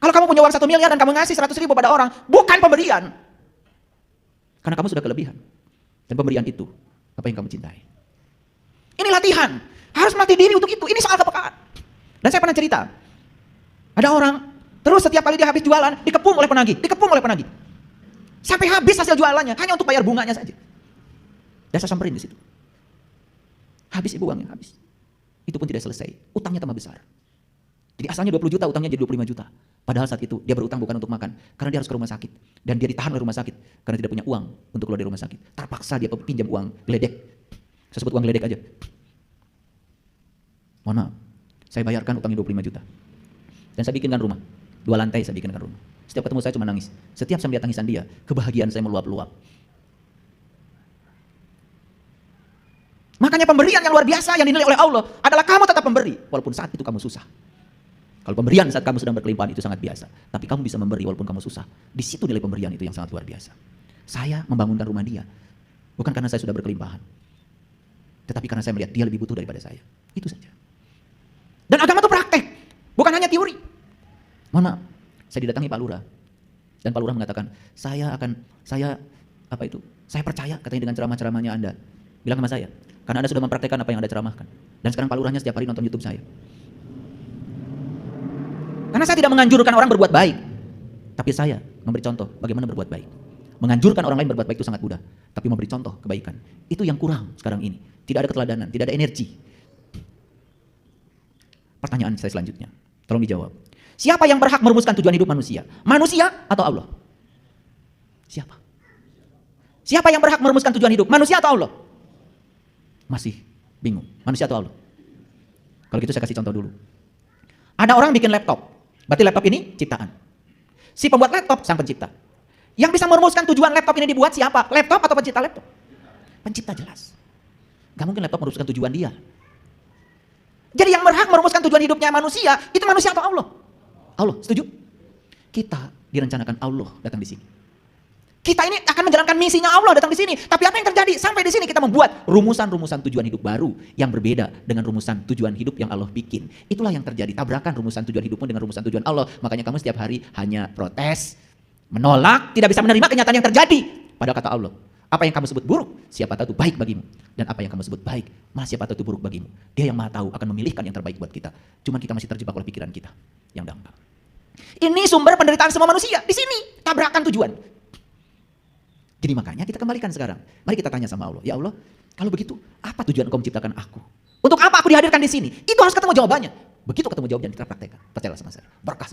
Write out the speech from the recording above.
Kalau kamu punya uang 1 miliar dan kamu ngasih 100 ribu pada orang, bukan pemberian. Karena kamu sudah kelebihan. Dan pemberian itu, apa yang kamu cintai. Ini latihan. Harus melatih diri untuk itu. Ini soal kepekaan. Dan saya pernah cerita. Ada orang, terus setiap kali dia habis jualan, dikepung oleh penagih, dikepung oleh penagih. Sampai habis hasil jualannya, hanya untuk bayar bunganya saja. Dan saya samperin di situ. Habis ibu uangnya, habis. Itu pun tidak selesai. Utangnya tambah besar. Jadi asalnya 20 juta, utangnya jadi 25 juta. Padahal saat itu dia berutang bukan untuk makan, karena dia harus ke rumah sakit. Dan dia ditahan oleh rumah sakit, karena tidak punya uang untuk keluar dari rumah sakit. Terpaksa dia pinjam uang geledek. Saya sebut uang geledek aja. Mohon maaf, saya bayarkan utangnya 25 juta. Dan saya bikinkan rumah. 2 lantai saya bikinkan rumah. Setiap ketemu saya cuma nangis. Setiap saya melihat tangisan dia, kebahagiaan saya meluap-luap. Makanya pemberian yang luar biasa yang dinilai oleh Allah adalah kamu tetap memberi, walaupun saat itu kamu susah. Kalau pemberian saat kamu sedang berkelimpahan itu sangat biasa. Tapi kamu bisa memberi walaupun kamu susah. Di situ nilai pemberian itu yang sangat luar biasa. Saya membangunkan rumah dia. Bukan karena saya sudah berkelimpahan. Tetapi karena saya melihat dia lebih butuh daripada saya. Itu saja. Dan agama itu praktek. Bukan hanya teori. Mohon maaf. Saya didatangi Pak Lurah. Dan Pak Lurah mengatakan, saya percaya katanya dengan ceramah-ceramahnya Anda. Bilang sama saya. Karena Anda sudah mempraktekkan apa yang Anda ceramahkan. Dan sekarang Pak Lurahnya setiap hari nonton YouTube saya. Karena saya tidak menganjurkan orang berbuat baik. Tapi saya memberi contoh bagaimana berbuat baik. Menganjurkan orang lain berbuat baik itu sangat mudah. Tapi memberi contoh kebaikan. Itu yang kurang sekarang ini. Tidak ada keteladanan, tidak ada energi. Pertanyaan saya selanjutnya. Tolong dijawab. Siapa yang berhak merumuskan tujuan hidup manusia? Manusia atau Allah? Siapa? Siapa yang berhak merumuskan tujuan hidup? Manusia atau Allah? Masih bingung. Manusia atau Allah? Kalau gitu saya kasih contoh dulu. Ada orang bikin laptop. Berarti laptop ini ciptaan. Si pembuat laptop sang pencipta. Yang bisa merumuskan tujuan laptop ini dibuat siapa? Laptop atau pencipta laptop? Pencipta jelas. Gak mungkin laptop merumuskan tujuan dia. Jadi yang berhak merumuskan tujuan hidupnya manusia, itu manusia atau Allah? Allah, setuju? Kita direncanakan Allah datang di sini. Kita ini akan menjalankan misinya Allah datang di sini. Tapi apa yang terjadi? Sampai di sini kita membuat rumusan-rumusan tujuan hidup baru yang berbeda dengan rumusan tujuan hidup yang Allah bikin. Itulah yang terjadi, tabrakan rumusan tujuan hidupmu dengan rumusan tujuan Allah. Makanya kamu setiap hari hanya protes, menolak, tidak bisa menerima kenyataan yang terjadi. Padahal kata Allah, apa yang kamu sebut buruk, siapa tahu itu baik bagimu. Dan apa yang kamu sebut baik, malah siapa tahu itu buruk bagimu. Dia yang maha tahu akan memilihkan yang terbaik buat kita. Cuman kita masih terjebak oleh pikiran kita yang dangkal. Ini sumber penderitaan semua manusia. Di sini, tabrakan tujuan. Jadi makanya kita kembalikan sekarang. Mari kita tanya sama Allah. Ya Allah, kalau begitu, apa tujuan Engkau menciptakan aku? Untuk apa aku dihadirkan di sini? Itu harus ketemu jawabannya. Begitu ketemu jawabannya, kita praktekkan. Percayalah sama saya. Berkah semesta.